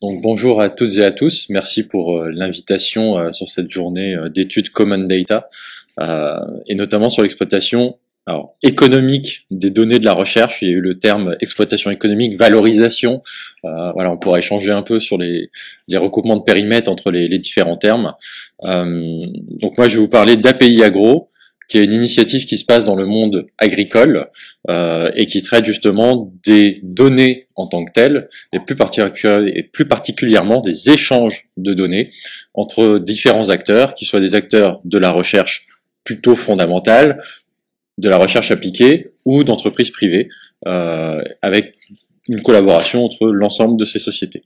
Donc bonjour à toutes et à tous, merci pour l'invitation sur cette journée d'études Common Data et notamment sur l'exploitation économique des données de la recherche. Il y a eu le terme exploitation économique, valorisation. Voilà, on pourra échanger un peu sur les recoupements de périmètre entre les différents termes. Donc moi je vais vous parler d'API Agro, qui est une initiative qui se passe dans le monde agricole et qui traite justement des données en tant que telles, et plus particulièrement des échanges de données entre différents acteurs, qui soient des acteurs de la recherche plutôt fondamentale, de la recherche appliquée ou d'entreprises privées, avec une collaboration entre l'ensemble de ces sociétés.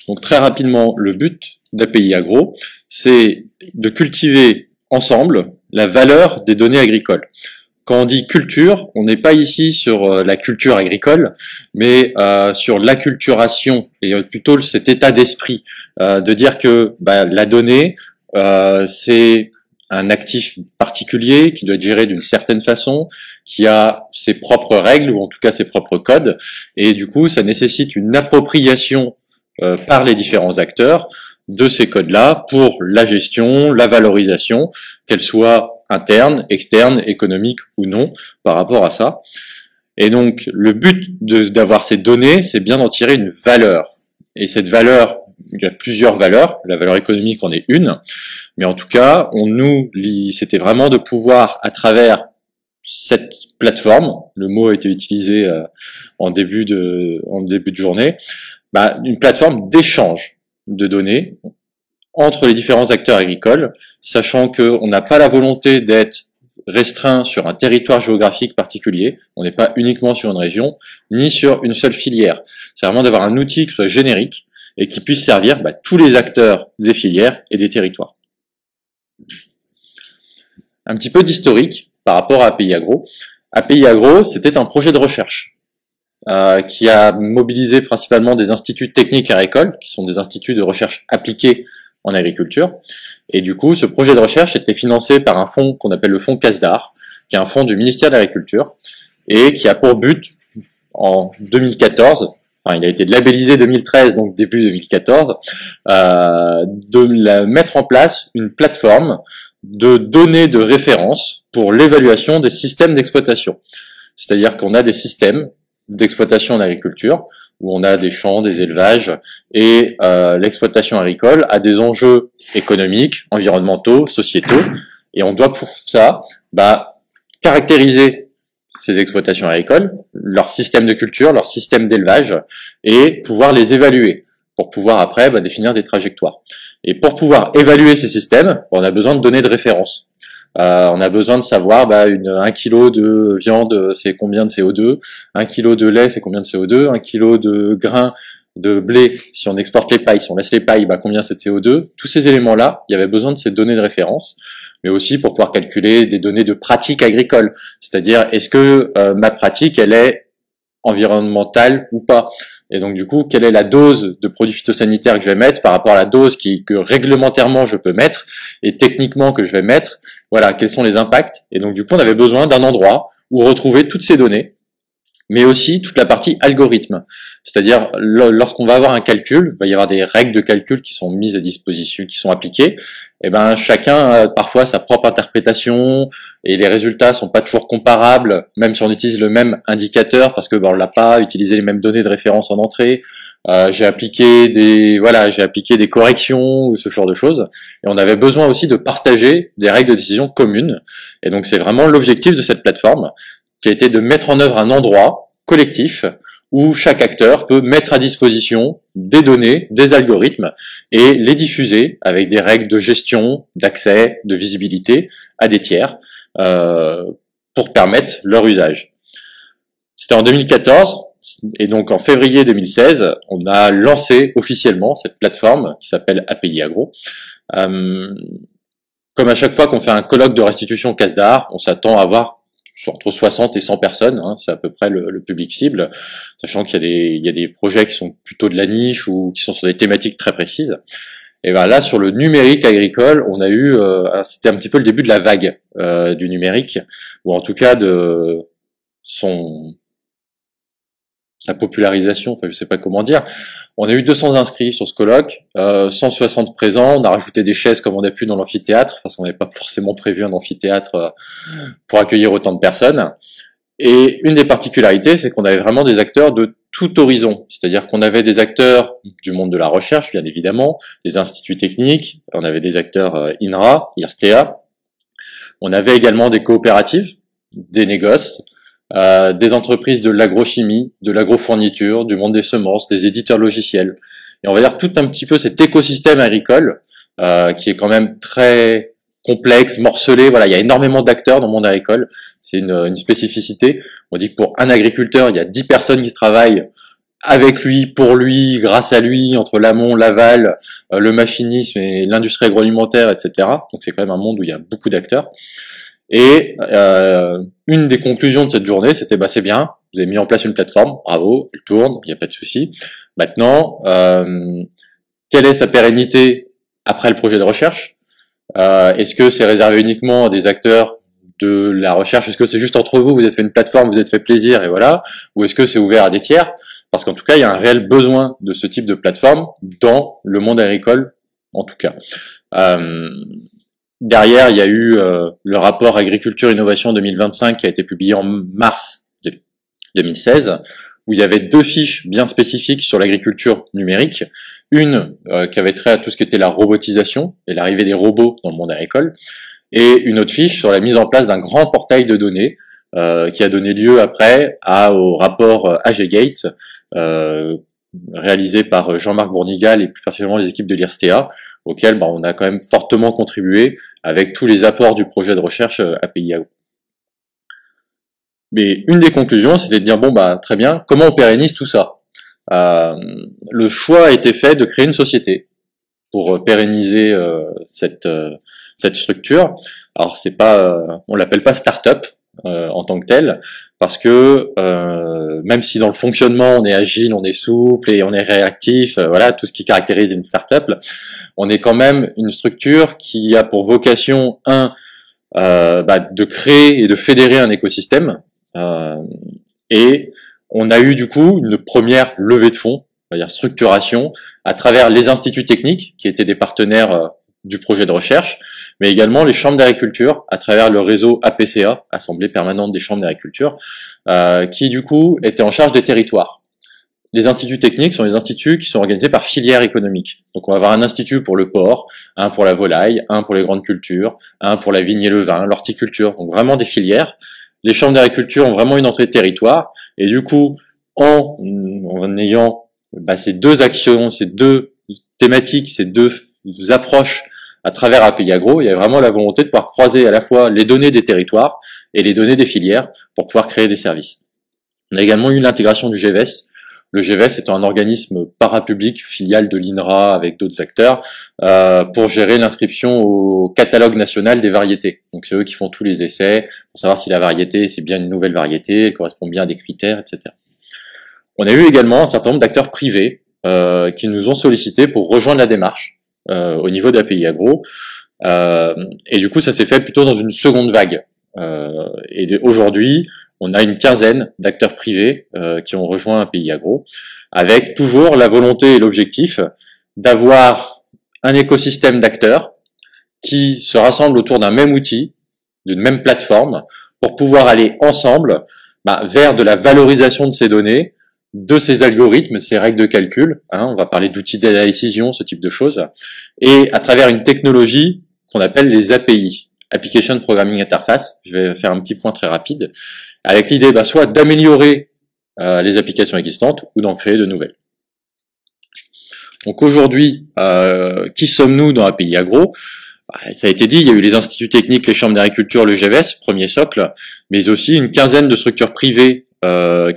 Donc très rapidement, le but d'API Agro, c'est de cultiver ensemble la valeur des données agricoles. Quand on dit culture, on n'est pas ici sur la culture agricole, mais sur l'acculturation et plutôt cet état d'esprit de dire que la donnée, c'est un actif particulier qui doit être géré d'une certaine façon, qui a ses propres règles ou en tout cas ses propres codes, et du coup ça nécessite une appropriation par les différents acteurs de ces codes-là pour la gestion, la valorisation, qu'elle soit interne, externe, économique ou non, par rapport à ça. Et donc, le but d'avoir ces données, c'est bien d'en tirer une valeur. Et cette valeur, il y a plusieurs valeurs, la valeur économique en est une, mais en tout cas, c'était vraiment de pouvoir, à travers cette plateforme, le mot a été utilisé en début de journée, une plateforme d'échange de données entre les différents acteurs agricoles, sachant qu'on n'a pas la volonté d'être restreint sur un territoire géographique particulier, on n'est pas uniquement sur une région, ni sur une seule filière. C'est vraiment d'avoir un outil qui soit générique et qui puisse servir tous les acteurs des filières et des territoires. Un petit peu d'historique par rapport à API Agro. API Agro, c'était un projet de recherche qui a mobilisé principalement des instituts techniques agricoles, qui sont des instituts de recherche appliquée en agriculture. Et du coup, ce projet de recherche était financé par un fonds qu'on appelle le fonds CASDAR, qui est un fonds du ministère de l'Agriculture, et qui a pour but, en 2014, il a été labellisé 2013, donc début 2014, de mettre en place une plateforme de données de référence pour l'évaluation des systèmes d'exploitation. C'est-à-dire qu'on a des systèmes d'exploitation en agriculture, où on a des champs, des élevages, et l'exploitation agricole a des enjeux économiques, environnementaux, sociétaux, et on doit pour ça caractériser ces exploitations agricoles, leur système de culture, leur système d'élevage, et pouvoir les évaluer, pour pouvoir après définir des trajectoires. Et pour pouvoir évaluer ces systèmes, on a besoin de données de référence. On a besoin de savoir 1 kilo de viande c'est combien de CO2, 1 kilo de lait c'est combien de CO2, 1 kilo de grains de blé, si on exporte les pailles, si on laisse les pailles, combien c'est de CO2. Tous ces éléments-là, il y avait besoin de ces données de référence, mais aussi pour pouvoir calculer des données de pratique agricole, c'est-à-dire est-ce que ma pratique elle est environnementale ou pas. Et donc du coup, quelle est la dose de produits phytosanitaires que je vais mettre par rapport à la dose que réglementairement je peux mettre et techniquement que je vais mettre. Voilà, quels sont les impacts. Et donc du coup, on avait besoin d'un endroit où retrouver toutes ces données, mais aussi toute la partie algorithme. C'est-à-dire, lorsqu'on va avoir un calcul, il va y avoir des règles de calcul qui sont mises à disposition, qui sont appliquées. Et chacun a parfois sa propre interprétation et les résultats sont pas toujours comparables, même si on utilise le même indicateur parce que on l'a pas utilisé les mêmes données de référence en entrée. J'ai appliqué des corrections ou ce genre de choses. Et on avait besoin aussi de partager des règles de décision communes. Et donc c'est vraiment l'objectif de cette plateforme, qui a été de mettre en œuvre un endroit collectif où chaque acteur peut mettre à disposition des données, des algorithmes, et les diffuser avec des règles de gestion, d'accès, de visibilité à des tiers pour permettre leur usage. C'était en 2014, et donc en février 2016, on a lancé officiellement cette plateforme qui s'appelle API Agro. Comme à chaque fois qu'on fait un colloque de restitution CASDAR, on s'attend à avoir entre 60 et 100 personnes, c'est à peu près le public cible, sachant qu'il y a des projets qui sont plutôt de la niche ou qui sont sur des thématiques très précises. Et là, sur le numérique agricole, on a eu, c'était un petit peu le début de la vague du numérique, ou en tout cas de sa popularisation, je sais pas comment dire. On a eu 200 inscrits sur ce colloque, 160 présents, on a rajouté des chaises comme on a pu dans l'amphithéâtre, parce qu'on n'avait pas forcément prévu un amphithéâtre pour accueillir autant de personnes. Et une des particularités, c'est qu'on avait vraiment des acteurs de tout horizon, c'est-à-dire qu'on avait des acteurs du monde de la recherche, bien évidemment, des instituts techniques, on avait des acteurs INRA, IRSTEA, on avait également des coopératives, des négoces, des entreprises de l'agrochimie, de l'agrofourniture, du monde des semences, des éditeurs logiciels. Et on va dire tout un petit peu cet écosystème agricole qui est quand même très complexe, morcelé. Voilà, il y a énormément d'acteurs dans le monde agricole. C'est une spécificité. On dit que pour un agriculteur, il y a 10 personnes qui travaillent avec lui, pour lui, grâce à lui, entre l'amont, l'aval, le machinisme et l'industrie agroalimentaire, etc. Donc c'est quand même un monde où il y a beaucoup d'acteurs. Et une des conclusions de cette journée, c'était c'est bien, vous avez mis en place une plateforme, bravo, elle tourne, il n'y a pas de souci. Maintenant, quelle est sa pérennité après le projet de recherche? Est-ce que c'est réservé uniquement à des acteurs de la recherche? Est-ce que c'est juste entre vous, vous avez fait une plateforme, vous êtes fait plaisir et voilà? Ou est-ce que c'est ouvert à des tiers? Parce qu'en tout cas, il y a un réel besoin de ce type de plateforme dans le monde agricole, en tout cas. Derrière, il y a eu le rapport Agriculture Innovation 2025 qui a été publié en mars 2016, où il y avait 2 fiches bien spécifiques sur l'agriculture numérique. Une qui avait trait à tout ce qui était la robotisation et l'arrivée des robots dans le monde agricole, et une autre fiche sur la mise en place d'un grand portail de données qui a donné lieu après au rapport AGGate réalisé par Jean-Marc Bournigal et plus particulièrement les équipes de l'IRSTEA, auquel on a quand même fortement contribué avec tous les apports du projet de recherche API Agro. Mais une des conclusions, c'était de dire très bien, comment on pérennise tout ça? Le choix a été fait de créer une société pour pérenniser cette structure. Alors c'est pas, on l'appelle pas start-up en tant que tel, parce que même si dans le fonctionnement on est agile, on est souple et on est réactif, voilà tout ce qui caractérise une start-up, on est quand même une structure qui a pour vocation de créer et de fédérer un écosystème. Et on a eu du coup une première levée de fonds, on va dire structuration, à travers les instituts techniques qui étaient des partenaires du projet de recherche, mais également les chambres d'agriculture à travers le réseau APCA, Assemblée permanente des chambres d'agriculture, qui du coup étaient en charge des territoires. Les instituts techniques sont les instituts qui sont organisés par filière économique. Donc on va avoir un institut pour le porc, un pour la volaille, un pour les grandes cultures, un pour la vigne et le vin, l'horticulture, donc vraiment des filières. Les chambres d'agriculture ont vraiment une entrée de territoire, et du coup, en ayant ces 2 actions, ces 2 thématiques, ces 2 approches à travers API Agro, il y a vraiment la volonté de pouvoir croiser à la fois les données des territoires et les données des filières pour pouvoir créer des services. On a également eu l'intégration du GVS. Le GVS étant un organisme parapublic, filiale de l'INRA avec d'autres acteurs, pour gérer l'inscription au catalogue national des variétés. Donc c'est eux qui font tous les essais pour savoir si la variété c'est bien une nouvelle variété, elle correspond bien à des critères, etc. On a eu également un certain nombre d'acteurs privés qui nous ont sollicité pour rejoindre la démarche au niveau d'API Agro. Et du coup ça s'est fait plutôt dans une seconde vague. Et aujourd'hui, on a une quinzaine d'acteurs privés qui ont rejoint API Agro, avec toujours la volonté et l'objectif d'avoir un écosystème d'acteurs qui se rassemblent autour d'un même outil, d'une même plateforme, pour pouvoir aller ensemble vers de la valorisation de ces données, de ces algorithmes, ces règles de calcul, on va parler d'outils de décision, ce type de choses, et à travers une technologie qu'on appelle les API. Application Programming Interface, je vais faire un petit point très rapide, avec l'idée soit d'améliorer les applications existantes ou d'en créer de nouvelles. Donc aujourd'hui, qui sommes-nous dans API Agro? Ça a été dit, il y a eu les instituts techniques, les chambres d'agriculture, le GVS, premier socle, mais aussi une quinzaine de structures privées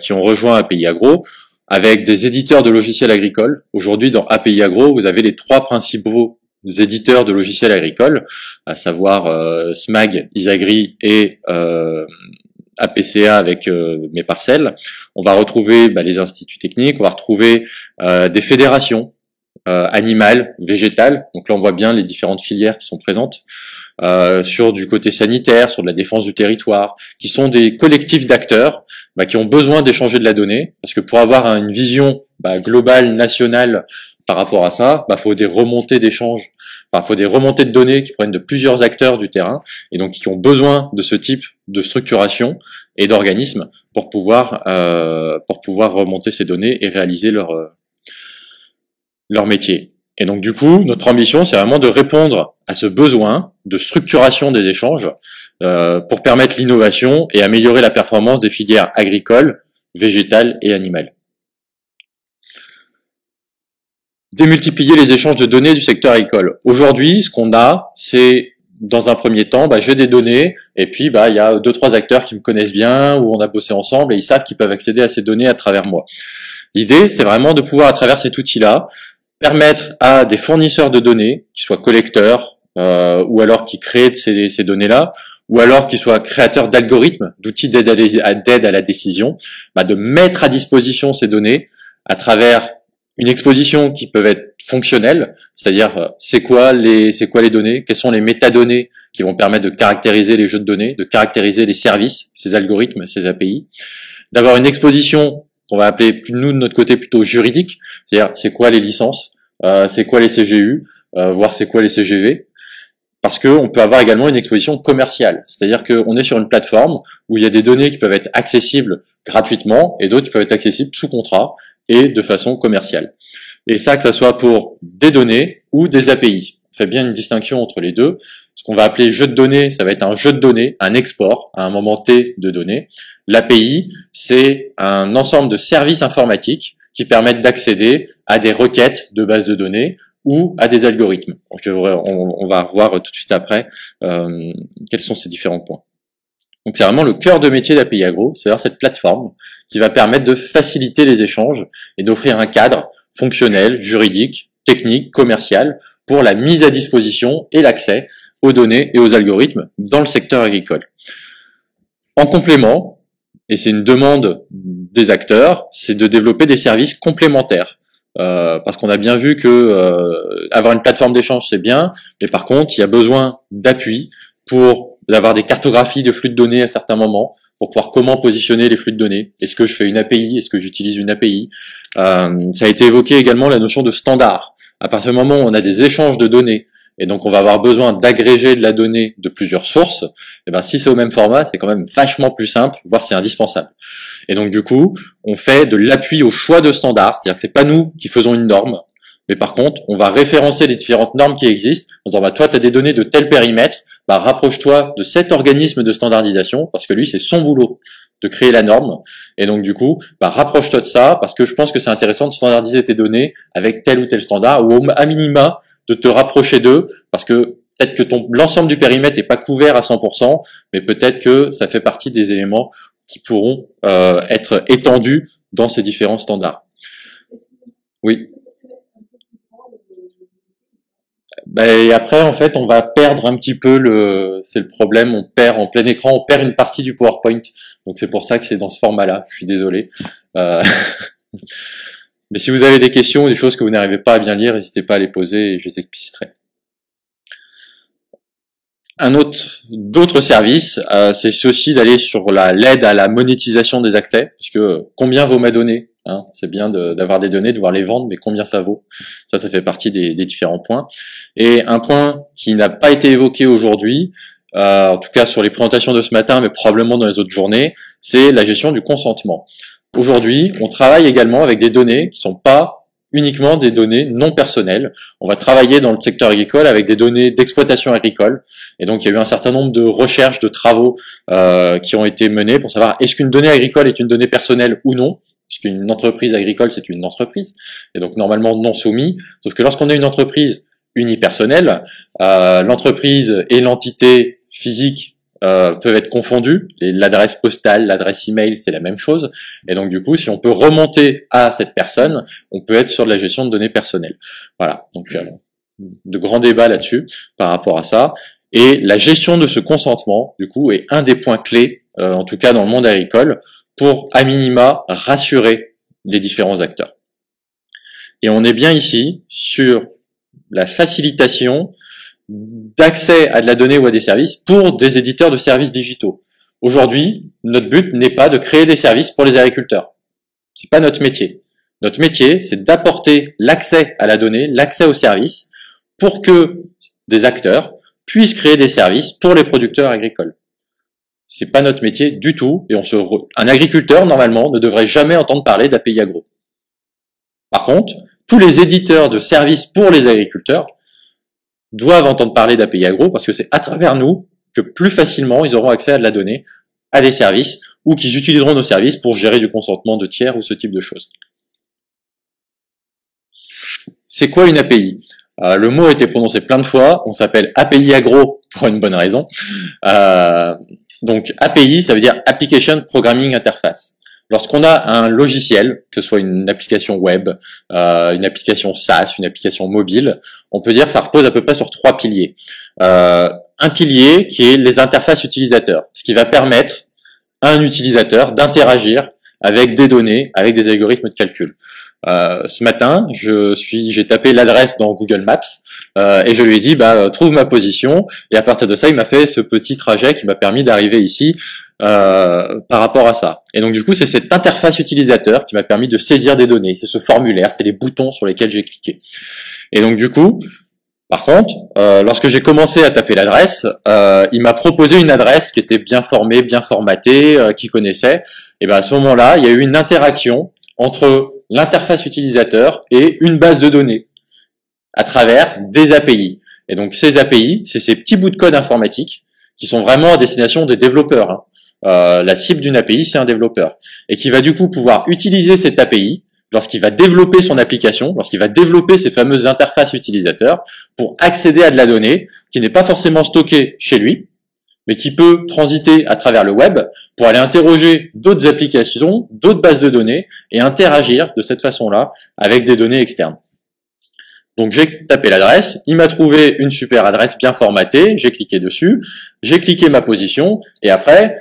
qui ont rejoint API Agro, avec des éditeurs de logiciels agricoles. Aujourd'hui, dans API Agro, vous avez les 3 principaux éditeurs de logiciels agricoles, à savoir SMAG, Isagri et APCA avec mes parcelles. On va retrouver les instituts techniques, on va retrouver des fédérations animales, végétales. Donc là, on voit bien les différentes filières qui sont présentes sur du côté sanitaire, sur de la défense du territoire, qui sont des collectifs d'acteurs qui ont besoin d'échanger de la donnée, parce que pour avoir une vision global, national par rapport à ça, faut des remontées d'échanges, faut des remontées de données qui proviennent de plusieurs acteurs du terrain et donc qui ont besoin de ce type de structuration et d'organismes pour pouvoir remonter ces données et réaliser leur métier. Et donc du coup, notre ambition, c'est vraiment de répondre à ce besoin de structuration des échanges pour permettre l'innovation et améliorer la performance des filières agricoles, végétales et animales. Démultiplier les échanges de données du secteur agricole. Aujourd'hui, ce qu'on a, c'est dans un premier temps, j'ai des données et puis il y a 2-3 acteurs qui me connaissent bien, où on a bossé ensemble et ils savent qu'ils peuvent accéder à ces données à travers moi. L'idée, c'est vraiment de pouvoir, à travers cet outil-là, permettre à des fournisseurs de données, qui soient collecteurs ou alors qui créent ces données-là, ou alors qui soient créateurs d'algorithmes, d'outils d'aide à la décision, de mettre à disposition ces données à travers une exposition qui peut être fonctionnelle, c'est-à-dire c'est quoi les données, quelles sont les métadonnées qui vont permettre de caractériser les jeux de données, de caractériser les services, ces algorithmes, ces API, d'avoir une exposition qu'on va appeler, nous de notre côté, plutôt juridique, c'est-à-dire c'est quoi les licences, c'est quoi les CGU, voire c'est quoi les CGV, parce qu'on peut avoir également une exposition commerciale, c'est-à-dire qu'on est sur une plateforme où il y a des données qui peuvent être accessibles gratuitement et d'autres qui peuvent être accessibles sous contrat et de façon commerciale. Et ça, que ça soit pour des données ou des API. On fait bien une distinction entre les deux. Ce qu'on va appeler jeu de données, ça va être un jeu de données, un export à un moment T de données. L'API, c'est un ensemble de services informatiques qui permettent d'accéder à des requêtes de bases de données ou à des algorithmes. On va voir tout de suite après quels sont ces différents points. Donc c'est vraiment le cœur de métier d'API Agro, c'est-à-dire cette plateforme qui va permettre de faciliter les échanges et d'offrir un cadre fonctionnel, juridique, technique, commercial pour la mise à disposition et l'accès aux données et aux algorithmes dans le secteur agricole. En complément, et c'est une demande des acteurs, c'est de développer des services complémentaires. Parce qu'on a bien vu que avoir une plateforme d'échange c'est bien, mais par contre il y a besoin d'appui pour d'avoir des cartographies de flux de données à certains moments, pour pouvoir comment positionner les flux de données. Est-ce que je fais une API? Est-ce que j'utilise une API? Ça a été évoqué également la notion de standard. À partir du moment où on a des échanges de données, et donc on va avoir besoin d'agréger de la donnée de plusieurs sources, et si c'est au même format, c'est quand même vachement plus simple, voire c'est indispensable. Et donc du coup, on fait de l'appui au choix de standards, c'est-à-dire que c'est pas nous qui faisons une norme, mais par contre, on va référencer les différentes normes qui existent, en disant toi tu as des données de tel périmètre, rapproche-toi de cet organisme de standardisation, parce que lui c'est son boulot de créer la norme, et donc du coup, rapproche-toi de ça, parce que je pense que c'est intéressant de standardiser tes données avec tel ou tel standard, ou à minima de te rapprocher d'eux, parce que peut-être que l'ensemble du périmètre n'est pas couvert à 100%, mais peut-être que ça fait partie des éléments qui pourront être étendus dans ces différents standards. Oui. Et après, en fait, on va perdre un petit peu c'est le problème, on perd en plein écran, on perd une partie du PowerPoint. Donc c'est pour ça que c'est dans ce format-là, je suis désolé. Mais si vous avez des questions ou des choses que vous n'arrivez pas à bien lire, n'hésitez pas à les poser et je les expliciterai. D'autres services, c'est aussi d'aller sur l'aide à la monétisation des accès, parce que combien vaut ma donnée? C'est bien d'avoir des données, de voir les vendre, mais combien ça vaut? Ça fait partie des différents points. Et un point qui n'a pas été évoqué aujourd'hui, en tout cas sur les présentations de ce matin, mais probablement dans les autres journées, c'est la gestion du consentement. Aujourd'hui, on travaille également avec des données qui sont pas uniquement des données non personnelles. On va travailler dans le secteur agricole avec des données d'exploitation agricole. Et donc, il y a eu un certain nombre de recherches, de travaux qui ont été menés pour savoir est-ce qu'une donnée agricole est une donnée personnelle ou non. Puisqu'une entreprise agricole, c'est une entreprise, et donc normalement non soumis. Sauf que lorsqu'on a une entreprise unipersonnelle, l'entreprise et l'entité physique peuvent être confondues. L'adresse postale, l'adresse email, c'est la même chose. Et donc du coup, si on peut remonter à cette personne, on peut être sur de la gestion de données personnelles. Voilà, donc de grands débats là-dessus par rapport à ça. Et la gestion de ce consentement, du coup, est un des points clés, en tout cas dans le monde agricole, pour, à minima, rassurer les différents acteurs. Et on est bien ici sur la facilitation d'accès à de la donnée ou à des services pour des éditeurs de services digitaux. Aujourd'hui, notre but n'est pas de créer des services pour les agriculteurs. C'est pas notre métier. Notre métier, c'est d'apporter l'accès à la donnée, l'accès aux services, pour que des acteurs puissent créer des services pour les producteurs agricoles. C'est pas notre métier du tout, et un agriculteur, normalement, ne devrait jamais entendre parler d'API Agro. Par contre, tous les éditeurs de services pour les agriculteurs doivent entendre parler d'API Agro, parce que c'est à travers nous que plus facilement ils auront accès à de la donnée, à des services, ou qu'ils utiliseront nos services pour gérer du consentement de tiers ou ce type de choses. C'est quoi une API? Le mot a été prononcé plein de fois, on s'appelle API Agro pour une bonne raison. Donc API, ça veut dire Application Programming Interface. Lorsqu'on a un logiciel, que ce soit une application web, une application SaaS, une application mobile, on peut dire que ça repose à peu près sur 3 piliers. Un pilier qui est les interfaces utilisateurs, ce qui va permettre à un utilisateur d'interagir avec des données, avec des algorithmes de calcul. Ce matin, j'ai tapé l'adresse dans Google Maps et je lui ai dit trouve ma position, et à partir de ça il m'a fait ce petit trajet qui m'a permis d'arriver ici par rapport à ça. Et donc du coup c'est cette interface utilisateur qui m'a permis de saisir des données, c'est ce formulaire, c'est les boutons sur lesquels j'ai cliqué. Et donc du coup, par contre, lorsque j'ai commencé à taper l'adresse, il m'a proposé une adresse qui était bien formée, bien formatée, qu'il connaissait. Et à ce moment-là, il y a eu une interaction entre l'interface utilisateur et une base de données à travers des API. Et donc ces API, c'est ces petits bouts de code informatique qui sont vraiment à destination des développeurs. La cible d'une API, c'est un développeur. Et qui va du coup pouvoir utiliser cette API lorsqu'il va développer son application, lorsqu'il va développer ces fameuses interfaces utilisateurs pour accéder à de la donnée qui n'est pas forcément stockée chez lui, mais qui peut transiter à travers le web pour aller interroger d'autres applications, d'autres bases de données et interagir de cette façon-là avec des données externes. Donc j'ai tapé l'adresse, il m'a trouvé une super adresse bien formatée, j'ai cliqué dessus, j'ai cliqué ma position, et après,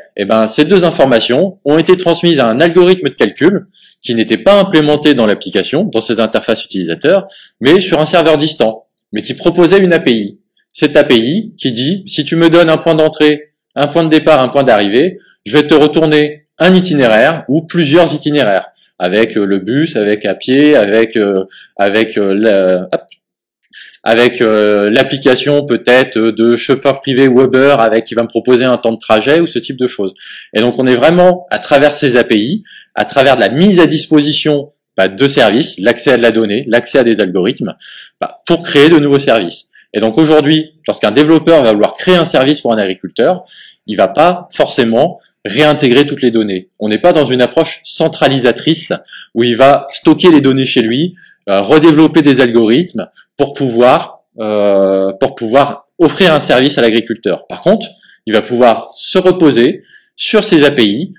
ces deux informations ont été transmises à un algorithme de calcul qui n'était pas implémenté dans l'application, dans ses interfaces utilisateurs, mais sur un serveur distant, mais qui proposait une API. Cette API qui dit, si tu me donnes un point d'entrée, un point de départ, un point d'arrivée, je vais te retourner un itinéraire ou plusieurs itinéraires, avec le bus, avec à pied, avec l'application peut-être de chauffeur privé ou Uber qui va me proposer un temps de trajet ou ce type de choses. Et donc on est vraiment à travers ces API, à travers de la mise à disposition de services, l'accès à de la donnée, l'accès à des algorithmes, pour créer de nouveaux services. Et donc aujourd'hui, lorsqu'un développeur va vouloir créer un service pour un agriculteur, il va pas forcément réintégrer toutes les données. On n'est pas dans une approche centralisatrice où il va stocker les données chez lui, redévelopper des algorithmes pour pouvoir offrir un service à l'agriculteur. Par contre, il va pouvoir se reposer sur ces API,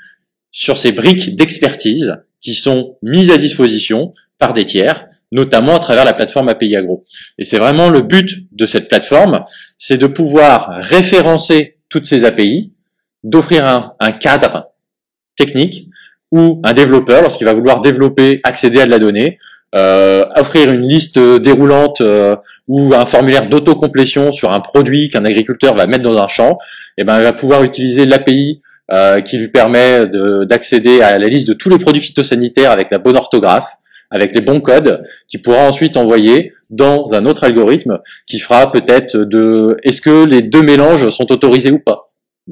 sur ces briques d'expertise qui sont mises à disposition par des tiers, notamment à travers la plateforme API Agro. Et c'est vraiment le but de cette plateforme, c'est de pouvoir référencer toutes ces API, d'offrir un cadre technique où un développeur, lorsqu'il va vouloir développer, accéder à de la donnée, offrir une liste déroulante ou un formulaire d'autocomplétion sur un produit qu'un agriculteur va mettre dans un champ, il va pouvoir utiliser l'API qui lui permet d'accéder à la liste de tous les produits phytosanitaires avec la bonne orthographe, avec les bons codes, qui pourra ensuite envoyer dans un autre algorithme qui fera peut-être est-ce que les deux mélanges sont autorisés ou pas.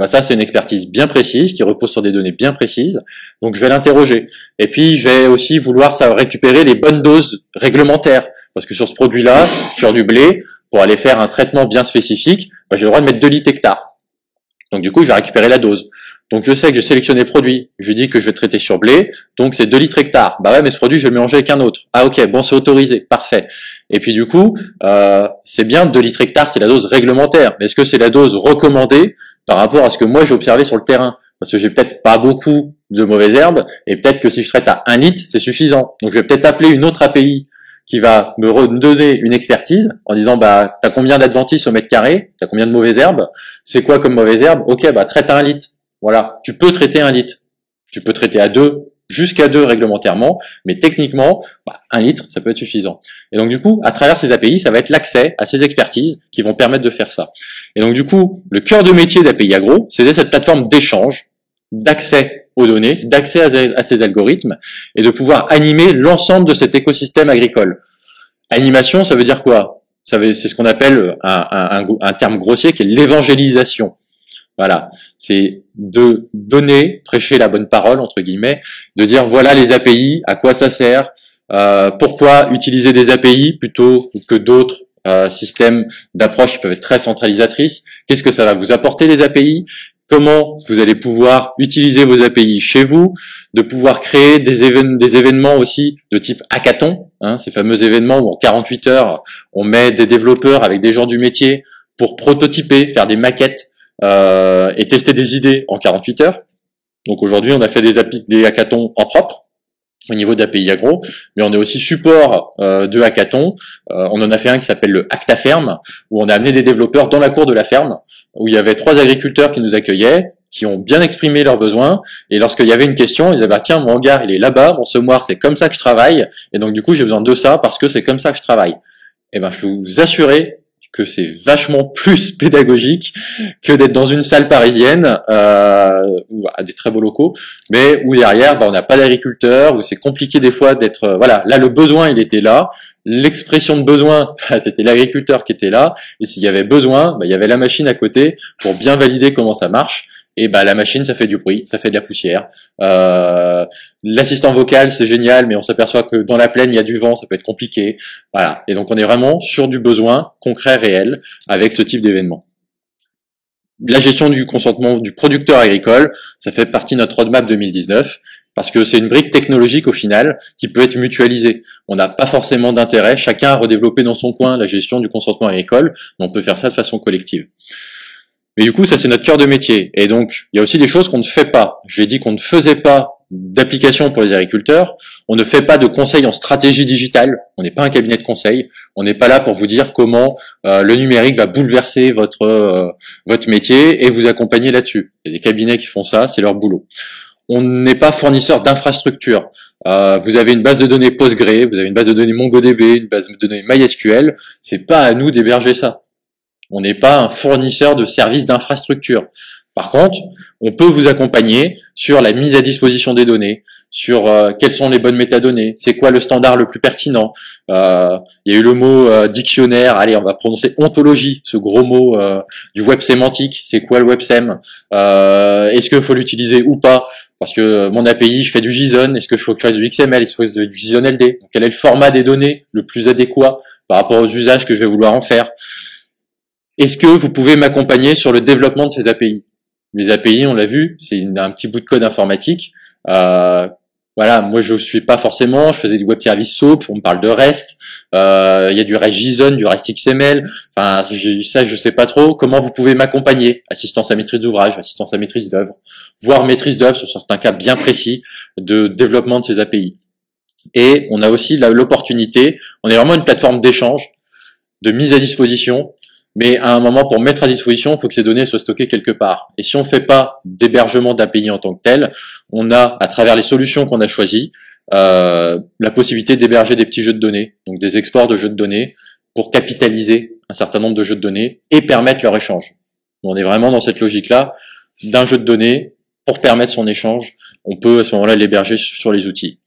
Ça, c'est une expertise bien précise, qui repose sur des données bien précises. Donc, je vais l'interroger. Et puis, je vais aussi vouloir récupérer les bonnes doses réglementaires. Parce que sur ce produit-là, sur du blé, pour aller faire un traitement bien spécifique, j'ai le droit de mettre 2 litres hectare. Donc, du coup, je vais récupérer la dose. Donc, je sais que j'ai sélectionné le produit. Je lui dis que je vais traiter sur blé. Donc, c'est 2 litres hectare. Ouais, mais ce produit, je vais le mélanger avec un autre. Ah, ok, bon, c'est autorisé. Parfait. Et puis, du coup, c'est bien 2 litres hectare, c'est la dose réglementaire. Mais est-ce que c'est la dose recommandée par rapport à ce que moi j'ai observé sur le terrain? Parce que j'ai peut-être pas beaucoup de mauvaises herbes, et peut-être que si je traite à 1 litre, c'est suffisant. Donc je vais peut-être appeler une autre API qui va me donner une expertise en disant t'as combien d'adventices au mètre carré, t'as combien de mauvaises herbes, c'est quoi comme mauvaise herbe, ok, traite à 1 litre. Voilà, tu peux traiter 1 litre. Tu peux traiter à 2, jusqu'à 2 réglementairement, mais techniquement, 1 litre, ça peut être suffisant. Et donc du coup, à travers ces API, ça va être l'accès à ces expertises qui vont permettre de faire ça. Et donc du coup, le cœur de métier d'API Agro, c'était cette plateforme d'échange d'accès aux données, d'accès à ces algorithmes, et de pouvoir animer l'ensemble de cet écosystème agricole. Animation, ça veut dire quoi? C'est ce qu'on appelle un terme grossier qui est l'évangélisation. Voilà, c'est de donner, prêcher la bonne parole entre guillemets, de dire voilà les API, à quoi ça sert, pourquoi utiliser des API plutôt que d'autres systèmes d'approche qui peuvent être très centralisatrices, qu'est-ce que ça va vous apporter les API, comment vous allez pouvoir utiliser vos API chez vous, de pouvoir créer des événements aussi de type hackathon, hein, ces fameux événements où en 48 heures on met des développeurs avec des gens du métier pour prototyper, faire des maquettes et tester des idées en 48 heures. Donc aujourd'hui, on a fait des hackathons en propre au niveau d'API Agro, mais on est aussi support de hackathons. On en a fait un qui s'appelle le Hack ta ferme, où on a amené des développeurs dans la cour de la ferme, où il y avait 3 agriculteurs qui nous accueillaient, qui ont bien exprimé leurs besoins, et lorsqu'il y avait une question, ils disaient bah, tiens, mon hangar il est là-bas, mon semoir c'est comme ça que je travaille, et donc du coup j'ai besoin de ça parce que c'est comme ça que je travaille. Et ben je peux vous assurer que c'est vachement plus pédagogique que d'être dans une salle parisienne ou à des très beaux locaux, mais où derrière on n'a pas d'agriculteurs, où c'est compliqué des fois d'être voilà, là le besoin il était là, l'expression de besoin c'était l'agriculteur qui était là, et s'il y avait besoin, il y avait la machine à côté pour bien valider comment ça marche. Et la machine ça fait du bruit, ça fait de la poussière. L'assistant vocal c'est génial, mais on s'aperçoit que dans la plaine il y a du vent, ça peut être compliqué. Voilà. Et donc on est vraiment sur du besoin concret réel avec ce type d'événement. La gestion du consentement du producteur agricole, ça fait partie de notre roadmap 2019 parce que c'est une brique technologique au final qui peut être mutualisée. On n'a pas forcément d'intérêt, chacun a redéveloppé dans son coin la gestion du consentement agricole, mais on peut faire ça de façon collective. Mais du coup, ça c'est notre cœur de métier. Et donc, il y a aussi des choses qu'on ne fait pas. J'ai dit qu'on ne faisait pas d'application pour les agriculteurs. On ne fait pas de conseils en stratégie digitale. On n'est pas un cabinet de conseil. On n'est pas là pour vous dire comment le numérique va bouleverser votre métier et vous accompagner là-dessus. Il y a des cabinets qui font ça, c'est leur boulot. On n'est pas fournisseur d'infrastructures. Vous avez une base de données Postgre, vous avez une base de données MongoDB, une base de données MySQL. C'est pas à nous d'héberger ça. On n'est pas un fournisseur de services d'infrastructure. Par contre, on peut vous accompagner sur la mise à disposition des données, sur quelles sont les bonnes métadonnées, c'est quoi le standard le plus pertinent. Il y a eu le mot dictionnaire, allez, on va prononcer ontologie, ce gros mot du web sémantique, c'est quoi le websem, est-ce qu'il faut l'utiliser ou pas, parce que mon API, je fais du JSON, est-ce que je faut que je fasse du XML, est-ce que je fasse du JSON LD, quel est le format des données le plus adéquat par rapport aux usages que je vais vouloir en faire. Est-ce que vous pouvez m'accompagner sur le développement de ces API? Les API, on l'a vu, c'est un petit bout de code informatique. Voilà, moi je suis pas forcément, je faisais du web service SOAP, on me parle de REST, il y a du REST JSON, du REST XML, enfin ça je sais pas trop. Comment vous pouvez m'accompagner? Assistance à maîtrise d'ouvrage, assistance à maîtrise d'œuvre, voire maîtrise d'œuvre sur certains cas bien précis de développement de ces API. Et on a aussi l'opportunité, on est vraiment une plateforme d'échange, de mise à disposition. Mais à un moment, pour mettre à disposition, il faut que ces données soient stockées quelque part. Et si on ne fait pas d'hébergement d'API en tant que tel, on a, à travers les solutions qu'on a choisies, la possibilité d'héberger des petits jeux de données, donc des exports de jeux de données, pour capitaliser un certain nombre de jeux de données et permettre leur échange. On est vraiment dans cette logique-là d'un jeu de données pour permettre son échange. On peut à ce moment-là l'héberger sur les outils.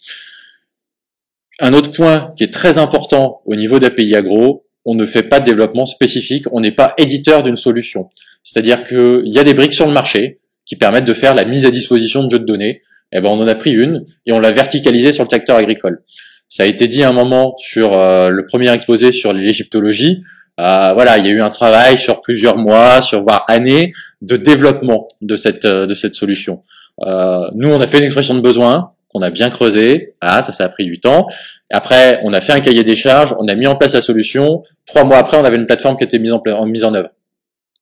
Un autre point qui est très important au niveau d'API Agro, on ne fait pas de développement spécifique, on n'est pas éditeur d'une solution. C'est-à-dire qu'il y a des briques sur le marché qui permettent de faire la mise à disposition de jeux de données. Eh ben, on en a pris une et on l'a verticalisée sur le secteur agricole. Ça a été dit à un moment sur le premier exposé sur l'égyptologie. Voilà, il y a eu un travail sur plusieurs mois, sur voire années de développement de cette solution. Nous, on a fait une expression de besoin qu'on a bien creusé. Ah, ça a pris du temps. Après, on a fait un cahier des charges, on a mis en place la solution. 3 mois après, on avait une plateforme qui était mise en œuvre.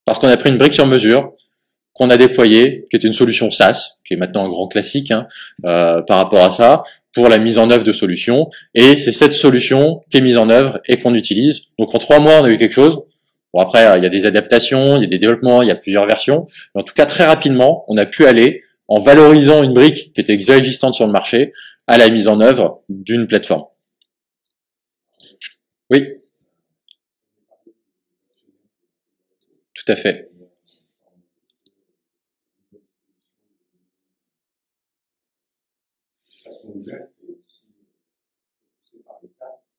Parce qu'on a pris une brique sur mesure, qu'on a déployée, qui était une solution SaaS, qui est maintenant un grand classique par rapport à ça, pour la mise en œuvre de solutions. Et c'est cette solution qui est mise en œuvre et qu'on utilise. Donc en 3 mois, on a eu quelque chose. Bon, après, il y a des adaptations, il y a des développements, il y a plusieurs versions. Mais en tout cas, très rapidement, on a pu aller, en valorisant une brique qui était déjà existante sur le marché, à la mise en œuvre d'une plateforme. Oui, tout à fait.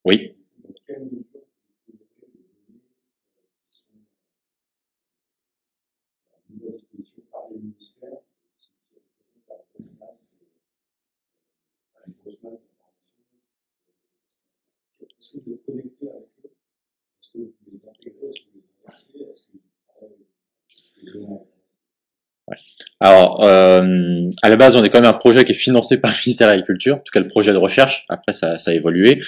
Oui. Alors, à la base, on est quand même un projet qui est financé par le ministère de l'Agriculture, en tout cas le projet de recherche. Après, ça a évolué.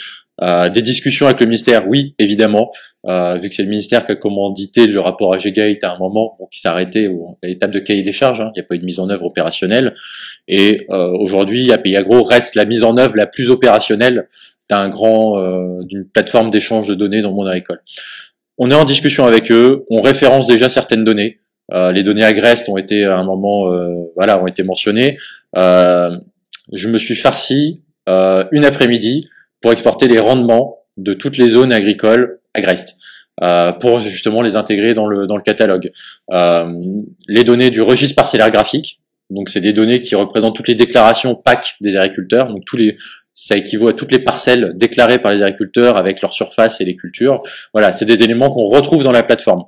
Des discussions avec le ministère, oui, évidemment, vu que c'est le ministère qui a commandité le rapport AG-Gate à un moment, bon, qui s'est arrêté à l'étape de cahier des charges. Hein, il n'y a pas eu de mise en œuvre opérationnelle. Et aujourd'hui, API Agro reste la mise en œuvre la plus opérationnelle d'une plateforme d'échange de données dans le monde agricole. On est en discussion avec eux, on référence déjà certaines données. Les données Agrest ont été à un moment, ont été mentionnées. Je me suis farci une après-midi pour exporter les rendements de toutes les zones agricoles Agrest, pour justement les intégrer dans le catalogue. Les données du registre parcellaire graphique, donc c'est des données qui représentent toutes les déclarations PAC des agriculteurs, donc ça équivaut à toutes les parcelles déclarées par les agriculteurs avec leur surface et les cultures. Voilà, c'est des éléments qu'on retrouve dans la plateforme.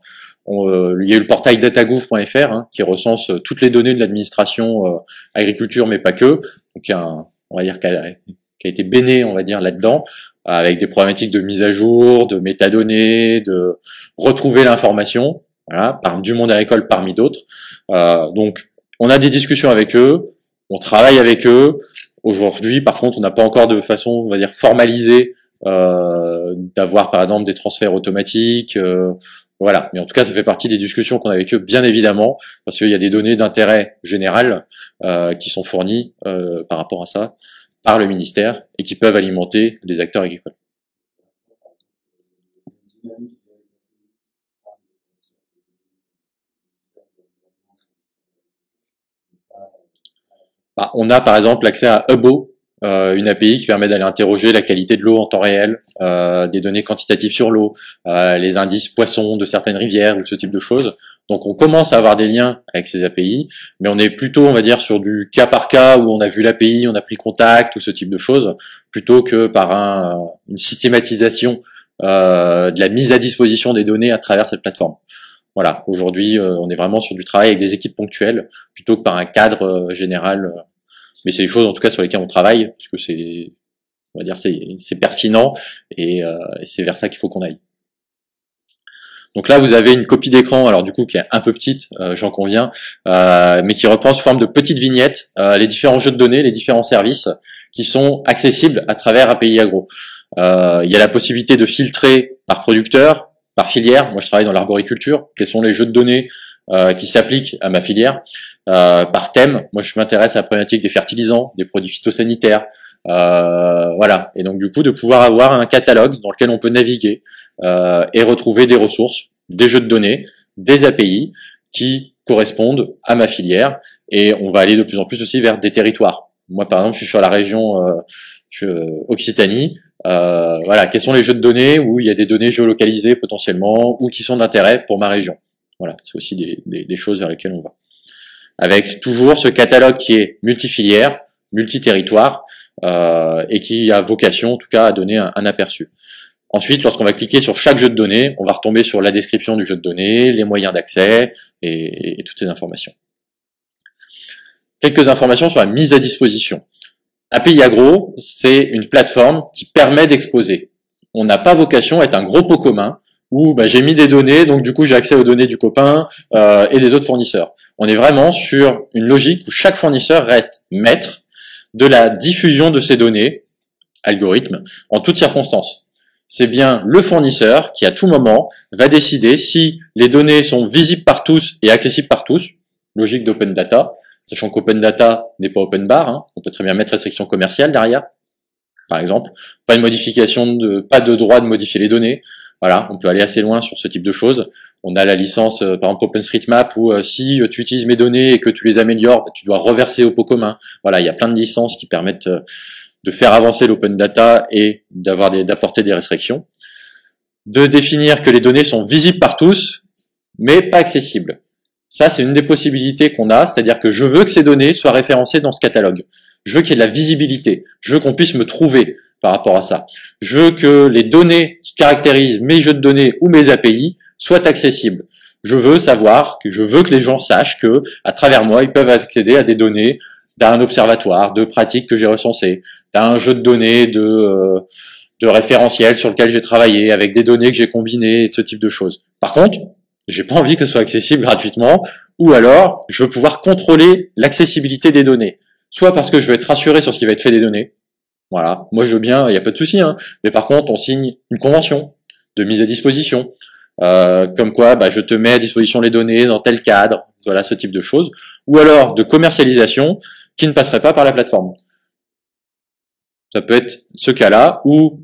Il y a eu le portail datagouv.fr qui recense toutes les données de l'administration agriculture, mais pas que. Donc on va dire qui a été béné, on va dire, là-dedans, avec des problématiques de mise à jour, de métadonnées, de retrouver l'information, voilà, du monde agricole parmi d'autres. Donc on a des discussions avec eux, on travaille avec eux. Aujourd'hui, par contre, on n'a pas encore de façon, on va dire, formalisée d'avoir, par exemple, des transferts automatiques. Voilà. Mais en tout cas, ça fait partie des discussions qu'on a avec eux, bien évidemment, parce qu'il y a des données d'intérêt général qui sont fournies par rapport à ça par le ministère et qui peuvent alimenter les acteurs agricoles. On a par exemple accès à Hubbo, une API qui permet d'aller interroger la qualité de l'eau en temps réel, des données quantitatives sur l'eau, les indices poissons de certaines rivières ou ce type de choses. Donc on commence à avoir des liens avec ces API, mais on est plutôt, on va dire, sur du cas par cas où on a vu l'API, on a pris contact ou ce type de choses, plutôt que par une systématisation de la mise à disposition des données à travers cette plateforme. Voilà, aujourd'hui, on est vraiment sur du travail avec des équipes ponctuelles, plutôt que par un cadre général. Mais c'est des choses, en tout cas, sur lesquelles on travaille, parce que on va dire, c'est pertinent, et c'est vers ça qu'il faut qu'on aille. Donc là, vous avez une copie d'écran, alors du coup, qui est un peu petite, j'en conviens, mais qui reprend sous forme de petites vignettes les différents jeux de données, les différents services qui sont accessibles à travers API Agro. Il y a la possibilité de filtrer par producteur, par filière. Moi, je travaille dans l'arboriculture. Quels sont les jeux de données qui s'appliquent à ma filière? Par thème, moi, je m'intéresse à la problématique des fertilisants, des produits phytosanitaires. Voilà. Et donc, du coup, de pouvoir avoir un catalogue dans lequel on peut naviguer et retrouver des ressources, des jeux de données, des API qui correspondent à ma filière. Et on va aller de plus en plus aussi vers des territoires. Moi, par exemple, je suis sur la région Occitanie. Voilà, quels sont les jeux de données où il y a des données géolocalisées potentiellement ou qui sont d'intérêt pour ma région. Voilà, c'est aussi des choses vers lesquelles on va. Avec toujours ce catalogue qui est multifilière, multi-territoire et qui a vocation en tout cas à donner un aperçu. Ensuite, lorsqu'on va cliquer sur chaque jeu de données, on va retomber sur la description du jeu de données, les moyens d'accès et toutes ces informations. Quelques informations sur la mise à disposition. API Agro, c'est une plateforme qui permet d'exposer. On n'a pas vocation à être un gros pot commun où j'ai mis des données, donc du coup j'ai accès aux données du copain et des autres fournisseurs. On est vraiment sur une logique où chaque fournisseur reste maître de la diffusion de ces données, algorithme, en toutes circonstances. C'est bien le fournisseur qui à tout moment va décider si les données sont visibles par tous et accessibles par tous, logique d'open data, sachant qu'open data n'est pas open bar, on peut très bien mettre restriction commerciale derrière, par exemple, pas de droit de modifier les données. Voilà, on peut aller assez loin sur ce type de choses. On a la licence, par exemple OpenStreetMap, où si tu utilises mes données et que tu les améliores, tu dois reverser au pot commun. Voilà, il y a plein de licences qui permettent de faire avancer l'open data et d'apporter des restrictions. De définir que les données sont visibles par tous, mais pas accessibles. Ça, c'est une des possibilités qu'on a, c'est-à-dire que je veux que ces données soient référencées dans ce catalogue. Je veux qu'il y ait de la visibilité. Je veux qu'on puisse me trouver. par rapport à ça. Je veux que les données qui caractérisent mes jeux de données ou mes API soient accessibles. Je veux que les gens sachent que, à travers moi, ils peuvent accéder à des données d'un observatoire, de pratiques que j'ai recensées, d'un jeu de données, de référentiels sur lequel j'ai travaillé, avec des données que j'ai combinées, et ce type de choses. Par contre, j'ai pas envie que ce soit accessible gratuitement, ou alors, je veux pouvoir contrôler l'accessibilité des données. Soit parce que je veux être rassuré sur ce qui va être fait des données. Voilà. Moi, je veux bien, il n'y a pas de souci, hein. Mais par contre, on signe une convention de mise à disposition. Comme quoi, je te mets à disposition les données dans tel cadre. Voilà, ce type de choses. Ou alors, de commercialisation qui ne passerait pas par la plateforme. Ça peut être ce cas-là, ou,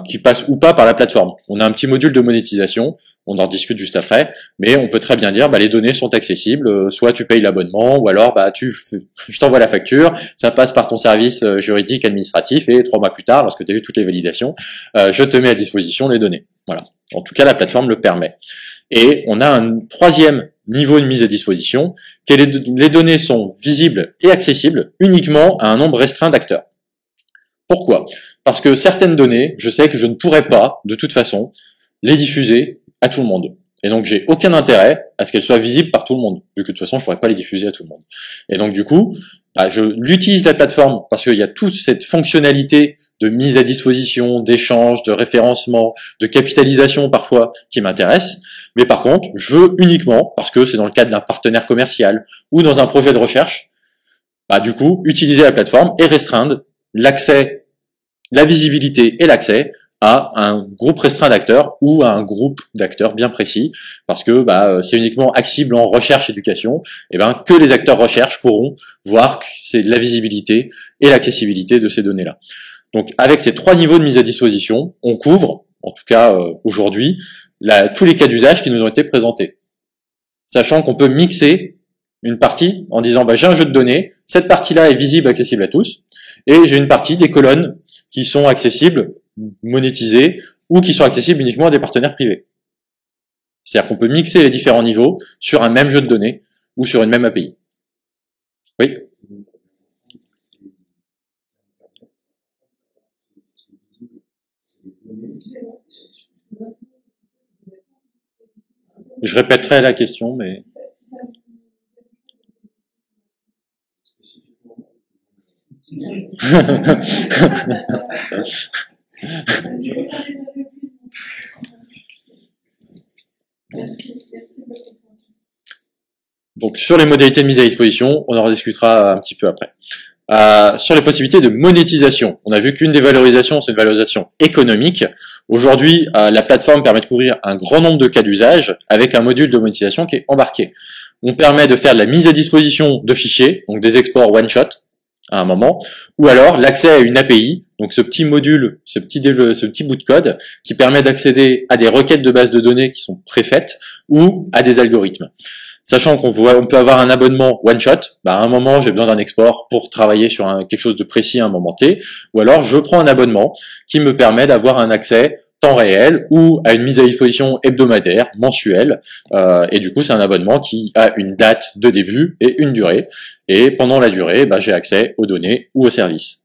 qui passe ou pas par la plateforme. On a un petit module de monétisation. On en discute juste après, mais on peut très bien dire, les données sont accessibles, soit tu payes l'abonnement, ou alors, je t'envoie la facture, ça passe par ton service juridique administratif, et 3 mois plus tard, lorsque tu as eu toutes les validations, je te mets à disposition les données. Voilà. En tout cas, la plateforme le permet. Et on a un troisième niveau de mise à disposition, que les données sont visibles et accessibles uniquement à un nombre restreint d'acteurs. Pourquoi? Parce que certaines données, je sais que je ne pourrais pas, de toute façon, les diffuser à tout le monde. Et donc, j'ai aucun intérêt à ce qu'elles soient visibles par tout le monde, vu que de toute façon, je pourrais pas les diffuser à tout le monde. Et donc, du coup, je l'utilise la plateforme parce qu'il y a toute cette fonctionnalité de mise à disposition, d'échange, de référencement, de capitalisation parfois qui m'intéresse. Mais par contre, je veux uniquement, parce que c'est dans le cadre d'un partenaire commercial ou dans un projet de recherche, du coup, utiliser la plateforme et restreindre l'accès, la visibilité et l'accès à un groupe restreint d'acteurs ou à un groupe d'acteurs bien précis, parce que c'est uniquement accessible en recherche-éducation, et que les acteurs recherche pourront voir que c'est la visibilité et l'accessibilité de ces données-là. Donc avec ces 3 niveaux de mise à disposition, on couvre, en tout cas aujourd'hui, tous les cas d'usage qui nous ont été présentés. Sachant qu'on peut mixer une partie en disant j'ai un jeu de données, cette partie-là est visible, accessible à tous, et j'ai une partie des colonnes qui sont accessibles, monétisés, ou qui sont accessibles uniquement à des partenaires privés. C'est-à-dire qu'on peut mixer les différents niveaux sur un même jeu de données ou sur une même API. Oui. Je répéterai la question, mais... Donc sur les modalités de mise à disposition, on en rediscutera un petit peu après. Sur les possibilités de monétisation, on a vu qu'une des valorisations, c'est une valorisation économique. Aujourd'hui, la plateforme permet de couvrir un grand nombre de cas d'usage avec un module de monétisation qui est embarqué. On permet de faire de la mise à disposition de fichiers, donc des exports one-shot à un moment, ou alors l'accès à une API, donc ce petit module, ce petit bout de code qui permet d'accéder à des requêtes de base de données qui sont préfaites ou à des algorithmes. Sachant qu'on peut avoir un abonnement one-shot, à un moment j'ai besoin d'un export pour travailler sur quelque chose de précis à un moment T, ou alors je prends un abonnement qui me permet d'avoir un accès temps réel ou à une mise à disposition hebdomadaire, mensuelle, et du coup c'est un abonnement qui a une date de début et une durée, et pendant la durée, j'ai accès aux données ou aux services.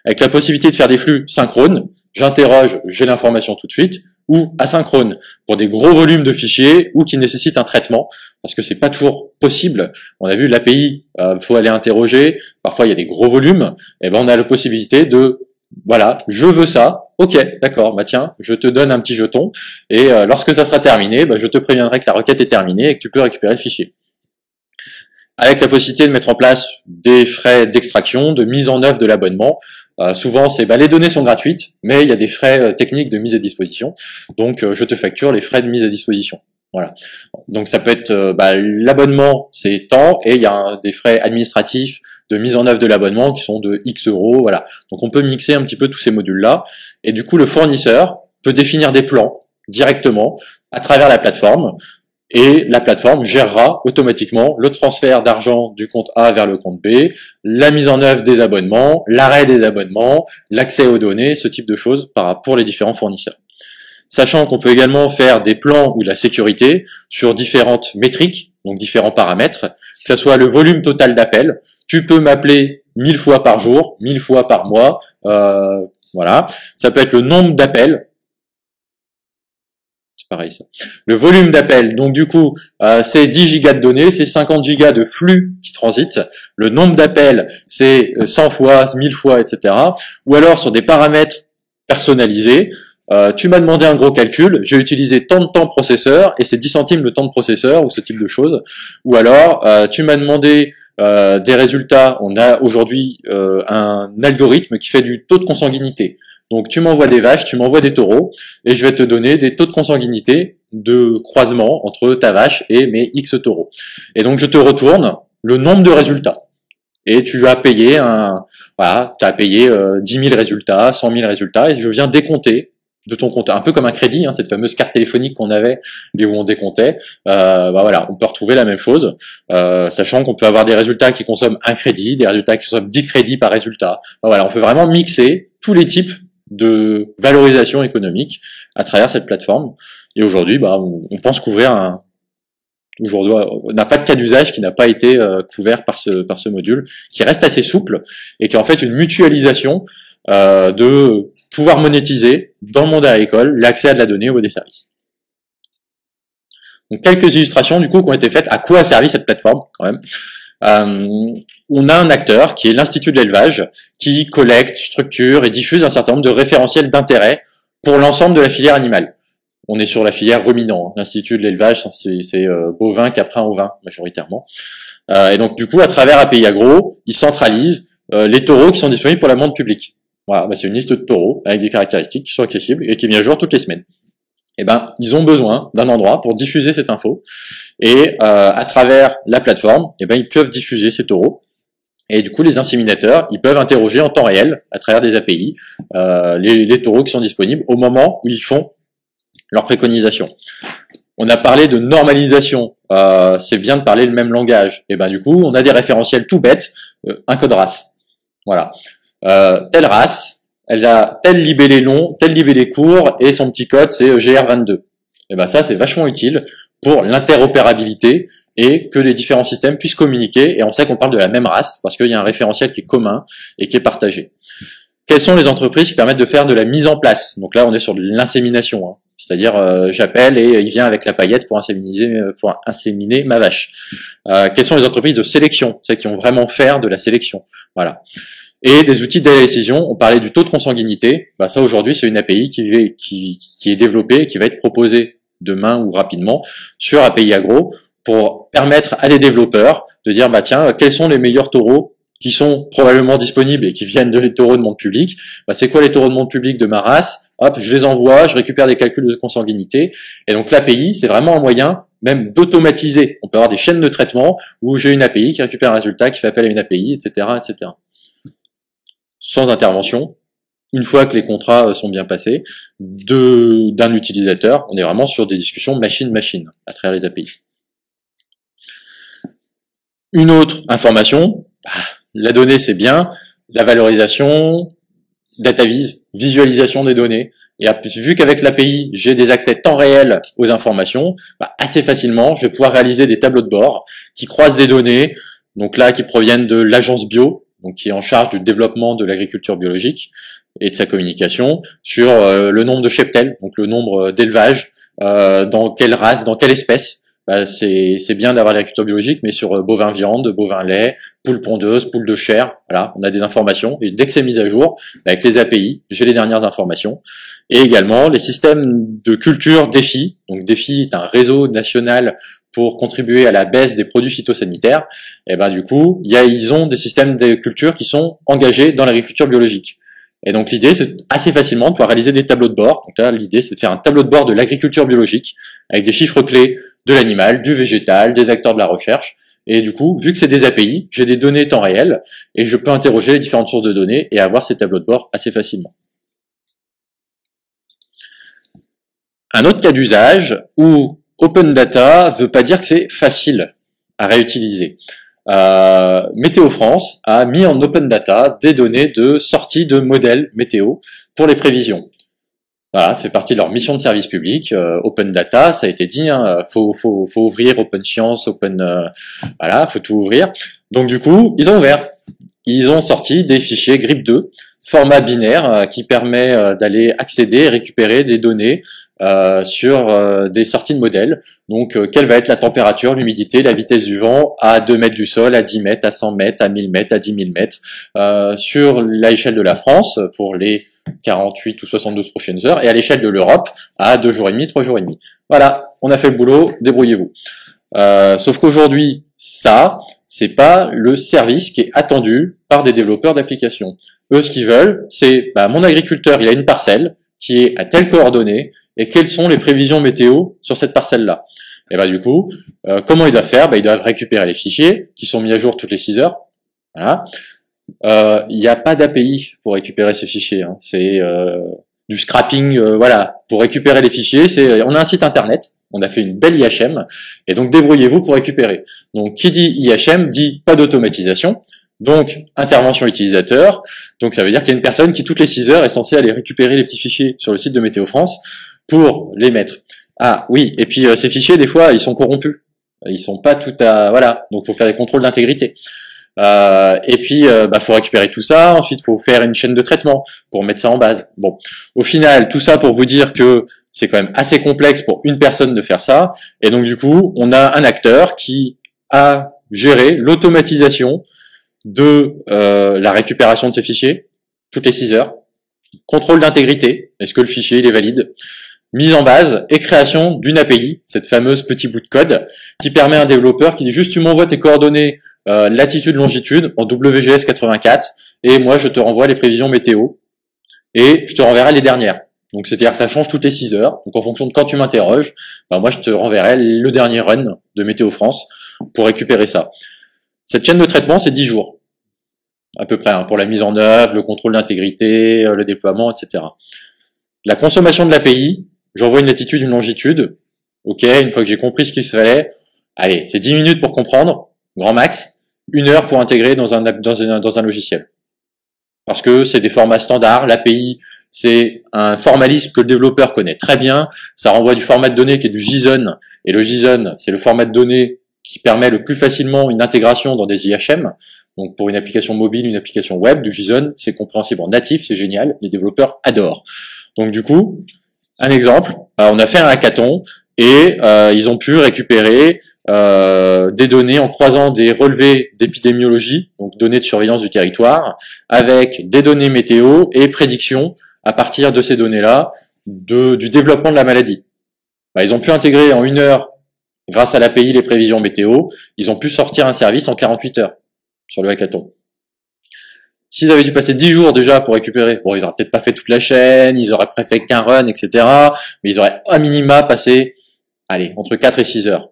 Avec la possibilité de faire des flux synchrones, j'interroge, j'ai l'information tout de suite, ou asynchrone, pour des gros volumes de fichiers ou qui nécessitent un traitement, parce que c'est pas toujours possible. On a vu l'API, faut aller interroger, parfois il y a des gros volumes, et on a la possibilité de, voilà, je veux ça, ok, d'accord, tiens, je te donne un petit jeton, et lorsque ça sera terminé, je te préviendrai que la requête est terminée et que tu peux récupérer le fichier. Avec la possibilité de mettre en place des frais d'extraction, de mise en œuvre de l'abonnement. Souvent, c'est les données sont gratuites, mais il y a des frais techniques de mise à disposition. Donc, je te facture les frais de mise à disposition. Voilà. Donc, ça peut être l'abonnement, c'est tant, et il y a des frais administratifs de mise en œuvre de l'abonnement qui sont de X euros. Voilà. Donc, on peut mixer un petit peu tous ces modules-là. Et du coup, le fournisseur peut définir des plans directement à travers la plateforme. Et la plateforme gérera automatiquement le transfert d'argent du compte A vers le compte B, la mise en œuvre des abonnements, l'arrêt des abonnements, l'accès aux données, ce type de choses pour les différents fournisseurs. Sachant qu'on peut également faire des plans ou de la sécurité sur différentes métriques, donc différents paramètres, que ce soit le volume total d'appels. Tu peux m'appeler 1000 fois par jour, 1000 fois par mois, Voilà. Ça peut être le nombre d'appels. C'est pareil ça. Le volume d'appels, donc du coup, c'est 10 gigas de données, c'est 50 gigas de flux qui transitent. Le nombre d'appels, c'est 100 fois, 1000 fois, etc. Ou alors sur des paramètres personnalisés, tu m'as demandé un gros calcul, j'ai utilisé tant de temps processeur et c'est 10 centimes le temps de processeur ou ce type de choses. Ou alors, tu m'as demandé des résultats, on a aujourd'hui un algorithme qui fait du taux de consanguinité. Donc tu m'envoies des vaches, tu m'envoies des taureaux, et je vais te donner des taux de consanguinité de croisement entre ta vache et mes X taureaux. Et donc je te retourne le nombre de résultats. Et tu as payé voilà, tu as payé 10 000 résultats, 100 000 résultats, et je viens décompter de ton compte, un peu comme un crédit, hein, cette fameuse carte téléphonique qu'on avait et où on décomptait. Voilà, on peut retrouver la même chose, sachant qu'on peut avoir des résultats qui consomment un crédit, des résultats qui consomment 10 crédits par résultat. Voilà, on peut vraiment mixer tous les types de valorisation économique à travers cette plateforme. Et aujourd'hui, on pense couvrir aujourd'hui, on n'a pas de cas d'usage qui n'a pas été couvert par ce module, qui reste assez souple et qui est en fait une mutualisation de pouvoir monétiser dans le monde agricole l'accès à de la donnée ou des services. Donc quelques illustrations du coup qui ont été faites à quoi a servi cette plateforme quand même. On a un acteur qui est l'Institut de l'élevage qui collecte, structure et diffuse un certain nombre de référentiels d'intérêt pour l'ensemble de la filière animale. On est sur la filière ruminant. L'Institut de l'élevage, c'est bovin, caprin, ovin majoritairement. Et donc du coup, à travers API Agro, ils centralisent les taureaux qui sont disponibles pour la vente publique. Voilà, c'est une liste de taureaux avec des caractéristiques qui sont accessibles et qui est mise à jour toutes les semaines. Et ils ont besoin d'un endroit pour diffuser cette info. Et à travers la plateforme, ils peuvent diffuser ces taureaux. Et du coup, les inséminateurs, ils peuvent interroger en temps réel, à travers des API, les taureaux qui sont disponibles au moment où ils font leur préconisation. On a parlé de normalisation. C'est bien de parler le même langage. Et du coup, on a des référentiels tout bêtes, un code race. Voilà. Telle race, elle a tel libellé long, tel libellé court, et son petit code, c'est GR22. Et ça, c'est vachement utile pour l'interopérabilité et que les différents systèmes puissent communiquer. Et on sait qu'on parle de la même race parce qu'il y a un référentiel qui est commun et qui est partagé. Quelles sont les entreprises qui permettent de faire de la mise en place? Donc là, on est sur de l'insémination, hein. C'est-à-dire j'appelle et il vient avec la paillette pour inséminer ma vache. Quelles sont les entreprises de sélection, celles qui vont vraiment faire de la sélection? Voilà. Et des outils de décision, on parlait du taux de consanguinité. Ça aujourd'hui, c'est une API qui est développée et qui va être proposée demain ou rapidement sur API Agro pour permettre à des développeurs de dire tiens, quels sont les meilleurs taureaux qui sont probablement disponibles et qui viennent de les taureaux de monde public. C'est quoi les taureaux de monde public de ma race? Hop, je les envoie, je récupère des calculs de consanguinité. Et donc l'API, c'est vraiment un moyen même d'automatiser. On peut avoir des chaînes de traitement où j'ai une API qui récupère un résultat, qui fait appel à une API, etc., etc. Sans intervention, une fois que les contrats sont bien passés, d'un utilisateur, on est vraiment sur des discussions machine-machine à travers les API. Une autre information, la donnée c'est bien, la valorisation, data vis, visualisation des données, et vu qu'avec l'API j'ai des accès temps réel aux informations, assez facilement je vais pouvoir réaliser des tableaux de bord qui croisent des données, donc là qui proviennent de l'agence bio, donc qui est en charge du développement de l'agriculture biologique et de sa communication, sur le nombre de cheptels, donc le nombre d'élevages, dans quelle race, dans quelle espèce. C'est bien d'avoir l'agriculture biologique, mais sur bovin viande, bovin lait, poule pondeuse, poule de chair, voilà, on a des informations, et dès que c'est mis à jour, avec les API, j'ai les dernières informations. Et également, les systèmes de culture DEFI, donc DEFI est un réseau national pour contribuer à la baisse des produits phytosanitaires, et du coup, ils ont des systèmes de culture qui sont engagés dans l'agriculture biologique. Et donc l'idée, c'est assez facilement de pouvoir réaliser des tableaux de bord. Donc là, l'idée, c'est de faire un tableau de bord de l'agriculture biologique, avec des chiffres clés de l'animal, du végétal, des acteurs de la recherche. Et du coup, vu que c'est des API, j'ai des données temps réel, et je peux interroger les différentes sources de données et avoir ces tableaux de bord assez facilement. Un autre cas d'usage où Open Data veut pas dire que c'est facile à réutiliser. Météo France a mis en Open Data des données de sortie de modèles météo pour les prévisions. Voilà, c'est partie de leur mission de service public. Open Data, ça a été dit, hein, faut ouvrir Open Science, voilà, faut tout ouvrir. Donc du coup, ils ont ouvert. Ils ont sorti des fichiers GRIP2 format binaire qui permet d'aller accéder et récupérer des données sur des sorties de modèles. Donc, quelle va être la température, l'humidité, la vitesse du vent à 2 mètres du sol, à 10 mètres, à 100 mètres, à 1000 mètres, à 10 000 mètres, sur l'échelle de la France pour les 48 ou 72 prochaines heures, et à l'échelle de l'Europe à 2 jours et demi, 3 jours et demi. Voilà, on a fait le boulot, débrouillez-vous. Sauf qu'aujourd'hui, ça, c'est pas le service qui est attendu par des développeurs d'applications. Eux, ce qu'ils veulent, c'est, mon agriculteur, il a une parcelle qui est à telle coordonnée, et quelles sont les prévisions météo sur cette parcelle-là. Et du coup, comment ils doivent faire? Ils doivent récupérer les fichiers qui sont mis à jour toutes les 6 heures. Voilà. Il n'y a pas d'API pour récupérer ces fichiers. Hein. C'est du scrapping. Voilà, pour récupérer les fichiers, on a un site internet. On a fait une belle IHM, et donc débrouillez-vous pour récupérer. Donc, qui dit IHM dit pas d'automatisation. Donc, intervention utilisateur. Donc, ça veut dire qu'il y a une personne qui, toutes les 6 heures, est censée aller récupérer les petits fichiers sur le site de Météo France pour les mettre. Ah oui, et puis ces fichiers, des fois, ils sont corrompus. Ils sont pas tout à... Voilà, donc faut faire des contrôles d'intégrité. Et puis, faut récupérer tout ça. Ensuite, faut faire une chaîne de traitement pour mettre ça en base. Bon, au final, tout ça pour vous dire que c'est quand même assez complexe pour une personne de faire ça. Et donc, du coup, on a un acteur qui a géré l'automatisation de la récupération de ces fichiers toutes les 6 heures, contrôle d'intégrité, est-ce que le fichier il est valide, mise en base et création d'une API, cette fameuse petit bout de code qui permet à un développeur qui dit juste tu m'envoies tes coordonnées latitude, longitude en WGS 84 et moi je te renvoie les prévisions météo et je te renverrai les dernières. Donc c'est-à-dire que ça change toutes les 6 heures. Donc en fonction de quand tu m'interroges, moi je te renverrai le dernier run de Météo France pour récupérer ça. Cette chaîne de traitement, c'est 10 jours, à peu près, pour la mise en œuvre, le contrôle d'intégrité, le déploiement, etc. La consommation de l'API, j'envoie une latitude, une longitude. Ok, une fois que j'ai compris ce qu'il fallait, allez, c'est 10 minutes pour comprendre, grand max, 1 heure pour intégrer dans un logiciel. Parce que c'est des formats standards, l'API, c'est un formalisme que le développeur connaît très bien, ça renvoie du format de données qui est du JSON, et le JSON, c'est le format de données qui permet le plus facilement une intégration dans des IHM. Donc pour une application mobile, une application web, du JSON, c'est compréhensible en natif, c'est génial, les développeurs adorent. Donc du coup, un exemple, on a fait un hackathon et ils ont pu récupérer des données en croisant des relevés d'épidémiologie, donc données de surveillance du territoire, avec des données météo et prédictions à partir de ces données-là du développement de la maladie. Ils ont pu intégrer en 1 heure, grâce à l'API, les prévisions météo, ils ont pu sortir un service en 48 heures sur le hackathon. S'ils avaient dû passer 10 jours déjà pour récupérer, bon, ils auraient peut-être pas fait toute la chaîne, ils auraient fait qu'un run, etc. Mais ils auraient à minima passé, allez, entre 4 et 6 heures.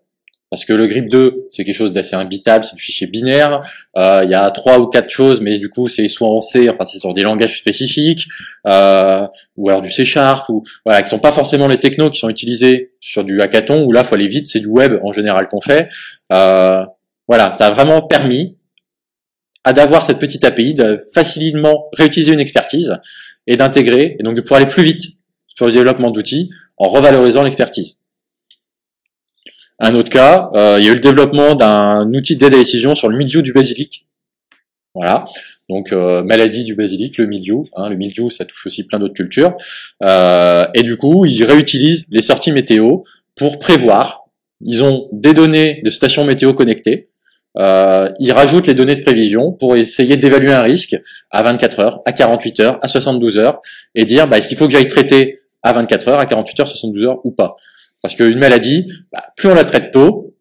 Parce que le grip 2, c'est quelque chose d'assez imbitable, c'est du fichier binaire. Il y a 3 ou 4 choses, mais du coup, c'est soit en C, enfin, c'est sur des langages spécifiques, ou alors du C#, ou voilà, qui sont pas forcément les technos qui sont utilisés sur du hackathon, où là, faut aller vite, c'est du web en général qu'on fait. Voilà, ça a vraiment permis d'avoir cette petite API, de facilement réutiliser une expertise et d'intégrer, et donc de pouvoir aller plus vite sur le développement d'outils en revalorisant l'expertise. Un autre cas, il y a eu le développement d'un outil d'aide à décision sur le mildiou du basilic. Voilà, donc maladie du basilic, le mildiou. Le mildiou, ça touche aussi plein d'autres cultures. Et du coup, ils réutilisent les sorties météo pour prévoir. Ils ont des données de stations météo connectées. Ils rajoutent les données de prévision pour essayer d'évaluer un risque à 24 heures, à 48 heures, à 72 heures, et dire est-ce qu'il faut que j'aille traiter à 24 heures, à 48 heures, 72 heures ou pas. Parce qu'une maladie, plus on la traite tôt,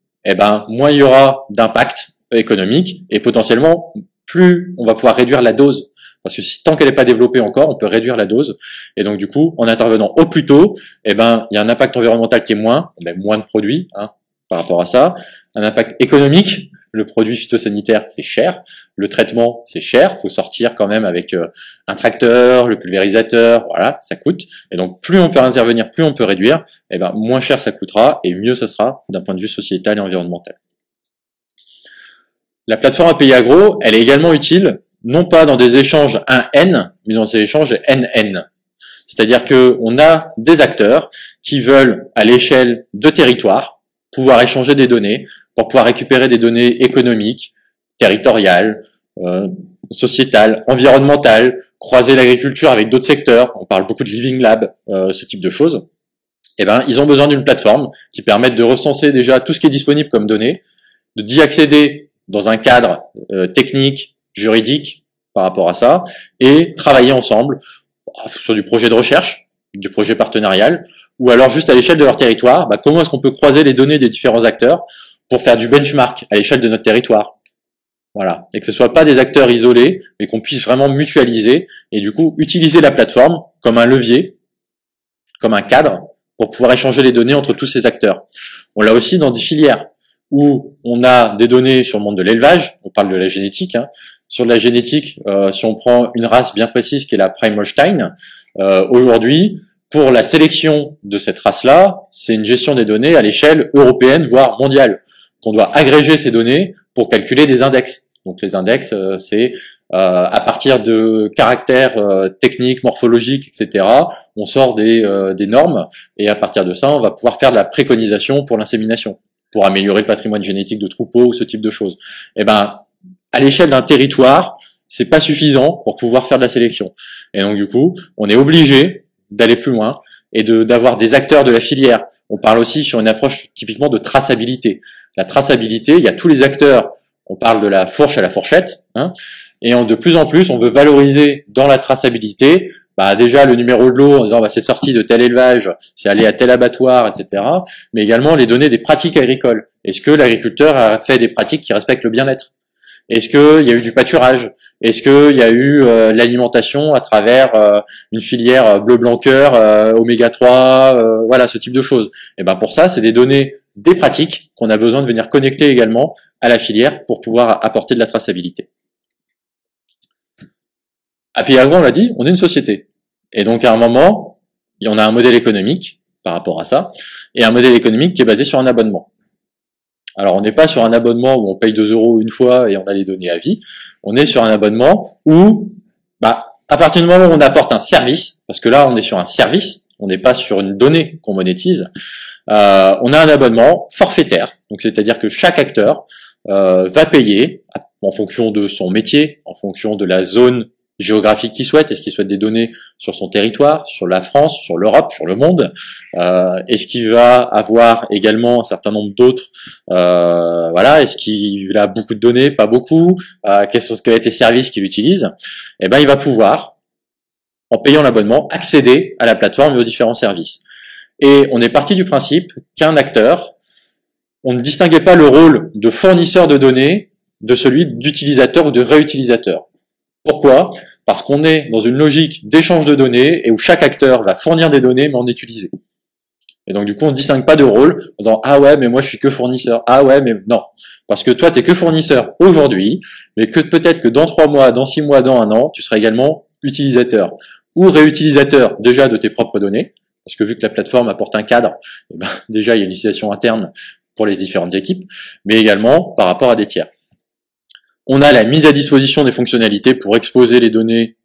moins il y aura d'impact économique et potentiellement plus on va pouvoir réduire la dose. Parce que tant qu'elle n'est pas développée encore, on peut réduire la dose. Et donc du coup, en intervenant au plus tôt, il y a un impact environnemental qui est moins de produits par rapport à ça, un impact économique. Le produit phytosanitaire, c'est cher. Le traitement, c'est cher. Faut sortir quand même avec un tracteur, le pulvérisateur, voilà, ça coûte. Et donc, plus on peut intervenir, plus on peut réduire, moins cher ça coûtera et mieux ça sera d'un point de vue sociétal et environnemental. La plateforme API Agro, elle est également utile, non pas dans des échanges 1N, mais dans des échanges NN. C'est-à-dire que on a des acteurs qui veulent, à l'échelle de territoire, pouvoir échanger des données, pour pouvoir récupérer des données économiques, territoriales, sociétale, environnementale, croiser l'agriculture avec d'autres secteurs, on parle beaucoup de Living Lab, ce type de choses, eh ben, ils ont besoin d'une plateforme qui permette de recenser déjà tout ce qui est disponible comme données, d'y accéder dans un cadre technique, juridique par rapport à ça, et travailler ensemble sur du projet de recherche, du projet partenarial, ou alors juste à l'échelle de leur territoire, comment est-ce qu'on peut croiser les données des différents acteurs pour faire du benchmark à l'échelle de notre territoire. Voilà, et que ce soit pas des acteurs isolés, mais qu'on puisse vraiment mutualiser et du coup utiliser la plateforme comme un levier, comme un cadre pour pouvoir échanger les données entre tous ces acteurs. On l'a aussi dans des filières où on a des données sur le monde de l'élevage, on parle de la génétique, hein. Sur la génétique, si on prend une race bien précise qui est la Prime Holstein, aujourd'hui, pour la sélection de cette race-là, c'est une gestion des données à l'échelle européenne, voire mondiale, qu'on doit agréger ces données pour calculer des index. Donc les index, c'est à partir de caractères techniques, morphologiques, etc., on sort des normes, et à partir de ça, on va pouvoir faire de la préconisation pour l'insémination, pour améliorer le patrimoine génétique de troupeaux ou ce type de choses. Et ben, à l'échelle d'un territoire, c'est pas suffisant pour pouvoir faire de la sélection. Et donc du coup, on est obligé d'aller plus loin et d'avoir des acteurs de la filière. On parle aussi sur une approche typiquement de traçabilité. La traçabilité, il y a tous les acteurs, on parle de la fourche à la fourchette, hein, et de plus en plus, on veut valoriser dans la traçabilité déjà le numéro de lot en disant c'est sorti de tel élevage, c'est allé à tel abattoir, etc. Mais également les données des pratiques agricoles. Est-ce que l'agriculteur a fait des pratiques qui respectent le bien-être? Est-ce qu'il y a eu du pâturage? Est-ce qu'il y a eu l'alimentation à travers une filière bleu blanc cœur, oméga 3, voilà, ce type de choses. Et ben pour ça, c'est des données, des pratiques qu'on a besoin de venir connecter également à la filière pour pouvoir apporter de la traçabilité. API Agro, on l'a dit, on est une société. Et donc à un moment, on a un modèle économique par rapport à ça, et un modèle économique qui est basé sur un abonnement. Alors on n'est pas sur un abonnement où on paye 2 € une fois et on a les données à vie. On est sur un abonnement où, à partir du moment où on apporte un service, parce que là on est sur un service, on n'est pas sur une donnée qu'on monétise, on a un abonnement forfaitaire. Donc c'est-à-dire que chaque acteur va payer en fonction de son métier, en fonction de la zone géographique qu'il souhaite. Est-ce qu'il souhaite des données sur son territoire, sur la France, sur l'Europe, sur le monde? Est-ce qu'il va avoir également un certain nombre d'autres voilà, est-ce qu'il a beaucoup de données, pas beaucoup? Quels sont les services qu'il utilise? Eh ben, il va pouvoir, en payant l'abonnement, accéder à la plateforme et aux différents services. Et on est parti du principe qu'un acteur, on ne distinguait pas le rôle de fournisseur de données de celui d'utilisateur ou de réutilisateur. Pourquoi? Parce qu'on est dans une logique d'échange de données et où chaque acteur va fournir des données mais en utiliser. Et donc du coup on ne distingue pas de rôle en disant ah ouais mais moi je suis que fournisseur, ah ouais mais non. Parce que toi t'es que fournisseur aujourd'hui, mais que peut-être que dans 3 mois, dans 6 mois, dans 1 an, tu seras également utilisateur ou réutilisateur déjà de tes propres données, parce que vu que la plateforme apporte un cadre, déjà il y a une utilisation interne pour les différentes équipes, mais également par rapport à des tiers. On a la mise à disposition des fonctionnalités pour exposer les données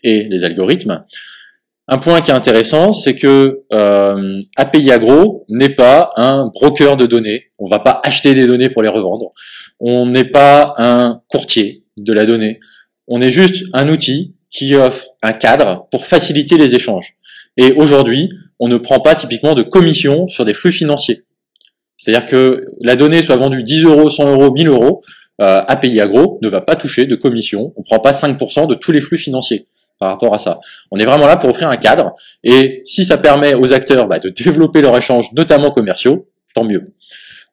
et les algorithmes. Un point qui est intéressant, c'est que API Agro n'est pas un broker de données. On ne va pas acheter des données pour les revendre. On n'est pas un courtier de la donnée. On est juste un outil qui offre un cadre pour faciliter les échanges. Et aujourd'hui, on ne prend pas typiquement de commission sur des flux financiers. C'est-à-dire que la donnée soit vendue 10 €, 100 €, 1000 €, API Agro ne va pas toucher de commission, on ne prend pas 5% de tous les flux financiers par rapport à ça. On est vraiment là pour offrir un cadre, et si ça permet aux acteurs de développer leurs échanges, notamment commerciaux, tant mieux.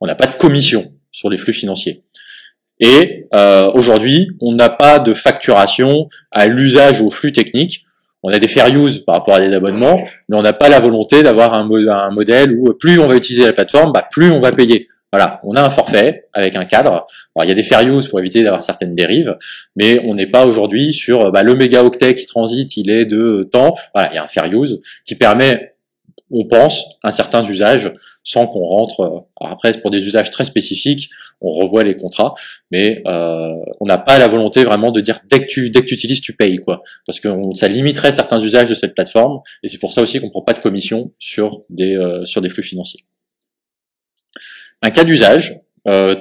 On n'a pas de commission sur les flux financiers. Et aujourd'hui, on n'a pas de facturation à l'usage ou au flux technique. On a des fair use par rapport à des abonnements, mais on n'a pas la volonté d'avoir un modèle où plus on va utiliser la plateforme, plus on va payer. Voilà, on a un forfait avec un cadre. Alors, il y a des fair use pour éviter d'avoir certaines dérives, mais on n'est pas aujourd'hui sur le mégaoctet qui transite, il est de temps. Voilà, il y a un fair use qui permet, on pense, un certain usage sans qu'on rentre. Alors après, pour des usages très spécifiques, on revoit les contrats, mais on n'a pas la volonté vraiment de dire dès que tu utilises, tu payes, quoi, parce que ça limiterait certains usages de cette plateforme, et c'est pour ça aussi qu'on prend pas de commission sur des flux financiers. Un cas d'usage,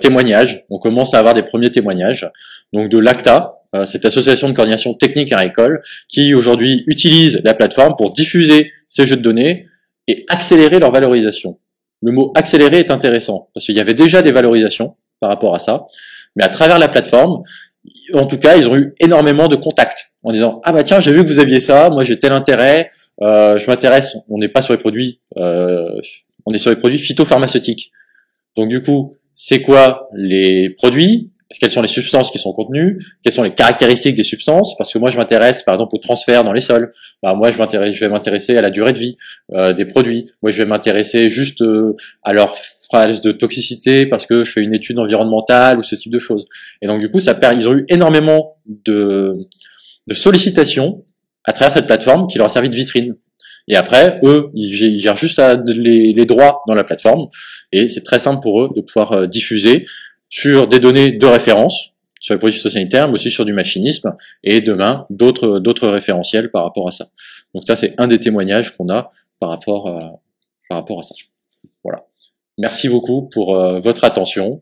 témoignage, on commence à avoir des premiers témoignages. donc de l'ACTA, cette association de coordination technique agricole, qui aujourd'hui utilise la plateforme pour diffuser ces jeux de données et accélérer leur valorisation. Le mot accélérer est intéressant, parce qu'il y avait déjà des valorisations par rapport à ça, mais à travers la plateforme, en tout cas, ils ont eu énormément de contacts en disant ah bah tiens, j'ai vu que vous aviez ça, moi j'ai tel intérêt, je m'intéresse. On n'est pas sur les produits, on est sur les produits phytopharmaceutiques. Donc du coup, c'est quoi les produits? Quelles sont les substances qui sont contenues? Quelles sont les caractéristiques des substances? Parce que moi, je m'intéresse, par exemple, au transfert dans les sols. Bah, moi, je vais m'intéresser à la durée de vie des produits. Moi, je vais m'intéresser juste à leur phase de toxicité parce que je fais une étude environnementale ou ce type de choses. Et donc, du coup, ils ont eu énormément de sollicitations à travers cette plateforme qui leur a servi de vitrine. Et après, eux, ils gèrent juste les droits dans la plateforme. Et c'est très simple pour eux de pouvoir diffuser sur des données de référence, sur les produits phytosanitaires, mais aussi sur du machinisme, et demain, d'autres référentiels par rapport à ça. Donc ça, c'est un des témoignages qu'on a par rapport à ça. Voilà. Merci beaucoup pour votre attention.